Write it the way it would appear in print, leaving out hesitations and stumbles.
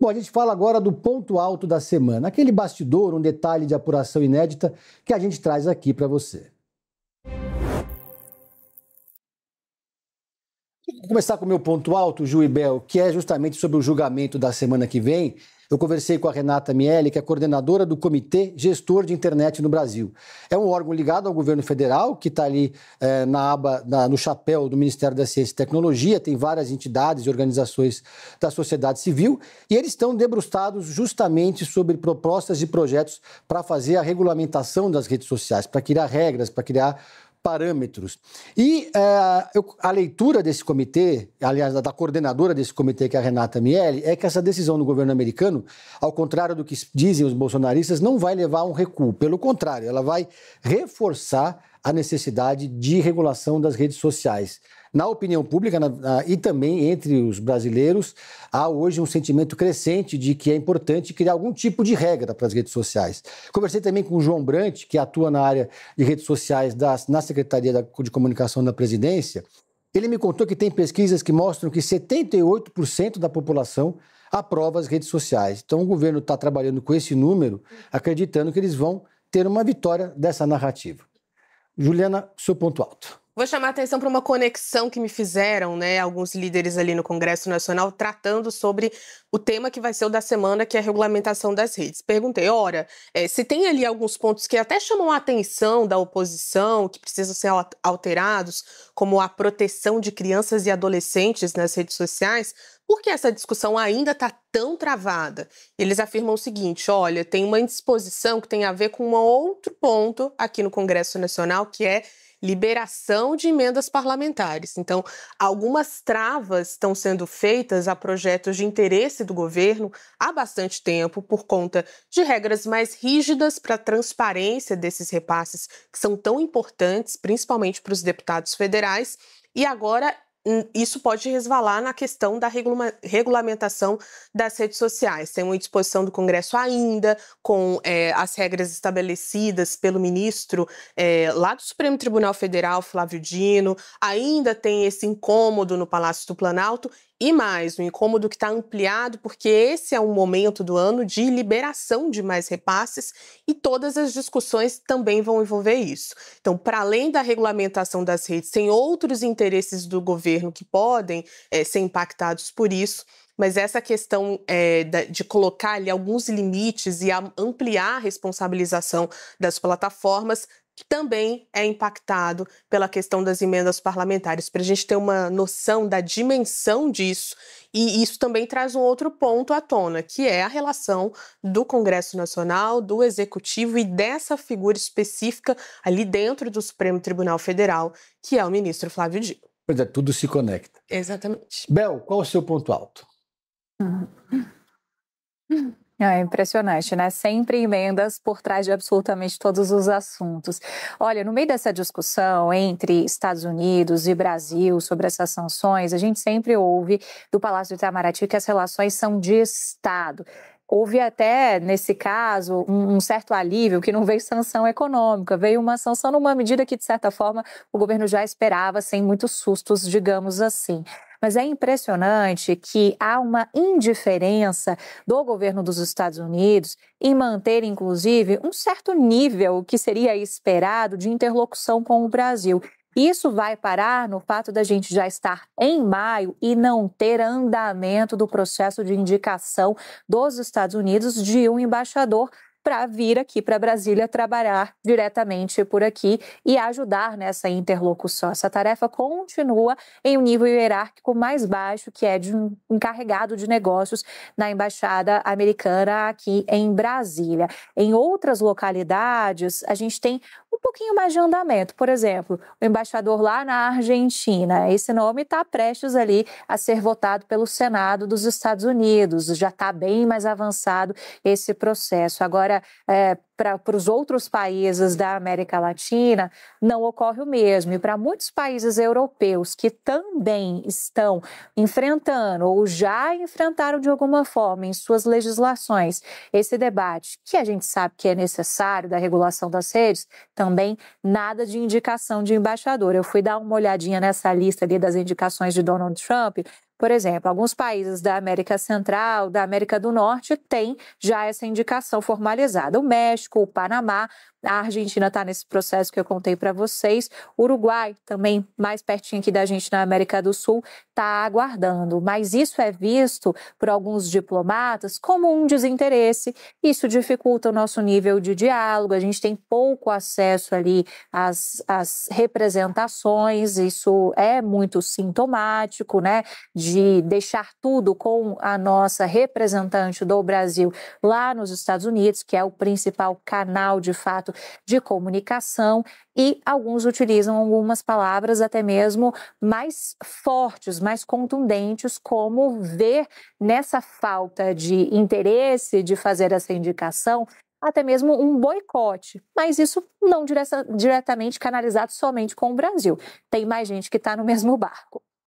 Bom, a gente fala agora do ponto alto da semana, aquele bastidor, um detalhe de apuração inédita que a gente traz aqui para você. Vou começar com o meu ponto alto, Ju e Bel, que é justamente sobre o julgamento da semana que vem. Eu conversei com a Renata Miele, que é coordenadora do Comitê Gestor de Internet no Brasil. É um órgão ligado ao governo federal, que está ali no chapéu do Ministério da Ciência e Tecnologia, tem várias entidades e organizações da sociedade civil, e eles estão debruçados justamente sobre propostas e projetos para fazer a regulamentação das redes sociais, para criar regras, para criar parâmetros. E a leitura desse comitê, aliás, da coordenadora desse comitê, que é a Renata Miele, é que essa decisão do governo americano, ao contrário do que dizem os bolsonaristas, não vai levar a um recuo. Pelo contrário, ela vai reforçar a necessidade de regulação das redes sociais. Na opinião pública e também entre os brasileiros, há hoje um sentimento crescente de que é importante criar algum tipo de regra para as redes sociais. Conversei também com o João Brant, que atua na área de redes sociais na Secretaria de Comunicação da Presidência. Ele me contou que tem pesquisas que mostram que 78% da população aprova as redes sociais. Então o governo está trabalhando com esse número, acreditando que eles vão ter uma vitória dessa narrativa. Juliana, seu ponto alto. Vou chamar a atenção para uma conexão que me fizeram, alguns líderes ali no Congresso Nacional, tratando sobre o tema que vai ser o da semana, que é a regulamentação das redes. Perguntei, se tem ali alguns pontos que até chamam a atenção da oposição, que precisam ser alterados, como a proteção de crianças e adolescentes nas redes sociais, por que essa discussão ainda está tão travada? Eles afirmam o seguinte, tem uma indisposição que tem a ver com um outro ponto aqui no Congresso Nacional, que é liberação de emendas parlamentares. Então, algumas travas estão sendo feitas a projetos de interesse do governo há bastante tempo por conta de regras mais rígidas para a transparência desses repasses que são tão importantes, principalmente para os deputados federais, e agora isso pode resvalar na questão da regulamentação das redes sociais. Tem uma disposição do Congresso ainda, com as regras estabelecidas pelo ministro lá do Supremo Tribunal Federal, Flávio Dino. Ainda tem esse incômodo no Palácio do Planalto e mais, um incômodo que está ampliado porque esse é um momento do ano de liberação de mais repasses e todas as discussões também vão envolver isso. Então, para além da regulamentação das redes, tem outros interesses do governo que podem ser impactados por isso, mas essa questão de colocar ali alguns limites e ampliar a responsabilização das plataformas também é impactado pela questão das emendas parlamentares, para a gente ter uma noção da dimensão disso. E isso também traz um outro ponto à tona, que é a relação do Congresso Nacional, do Executivo e dessa figura específica ali dentro do Supremo Tribunal Federal, que é o ministro Flávio Dino. Pois é, tudo se conecta. Exatamente. Bel, qual o seu ponto alto? É impressionante, né? Sempre emendas por trás de absolutamente todos os assuntos. Olha, no meio dessa discussão entre Estados Unidos e Brasil sobre essas sanções, a gente sempre ouve do Palácio do Itamaraty que as relações são de Estado. Houve até, nesse caso, um certo alívio, que não veio sanção econômica, veio uma sanção numa medida que, de certa forma, o governo já esperava, sem muitos sustos, digamos assim. Mas é impressionante que há uma indiferença do governo dos Estados Unidos em manter, inclusive, um certo nível que seria esperado de interlocução com o Brasil. Isso vai parar no fato da gente já estar em maio e não ter andamento do processo de indicação dos Estados Unidos de um embaixador para vir aqui para Brasília trabalhar diretamente por aqui e ajudar nessa interlocução. Essa tarefa continua em um nível hierárquico mais baixo, que é de um encarregado de negócios na Embaixada Americana aqui em Brasília. Em outras localidades, a gente tem um pouquinho mais de andamento. Por exemplo, o embaixador lá na Argentina, esse nome está prestes ali a ser votado pelo Senado dos Estados Unidos. Já está bem mais avançado esse processo. Agora, para os outros países da América Latina, não ocorre o mesmo. E para muitos países europeus que também estão enfrentando ou já enfrentaram de alguma forma em suas legislações esse debate, que a gente sabe que é necessário, da regulação das redes, também nada de indicação de embaixador. Eu fui dar uma olhadinha nessa lista ali das indicações de Donald Trump. Por exemplo, alguns países da América Central, da América do Norte, têm já essa indicação formalizada. O México, o Panamá, a Argentina está nesse processo que eu contei para vocês. O Uruguai, também mais pertinho aqui da gente na América do Sul, está aguardando. Mas isso é visto por alguns diplomatas como um desinteresse. Isso dificulta o nosso nível de diálogo. A gente tem pouco acesso ali às representações. Isso é muito sintomático, né? De deixar tudo com a nossa representante do Brasil lá nos Estados Unidos, que é o principal canal, de fato, de comunicação, e alguns utilizam algumas palavras até mesmo mais fortes, mais contundentes, como ver nessa falta de interesse de fazer essa indicação até mesmo um boicote, mas isso não diretamente canalizado somente com o Brasil. Tem mais gente que está no mesmo barco.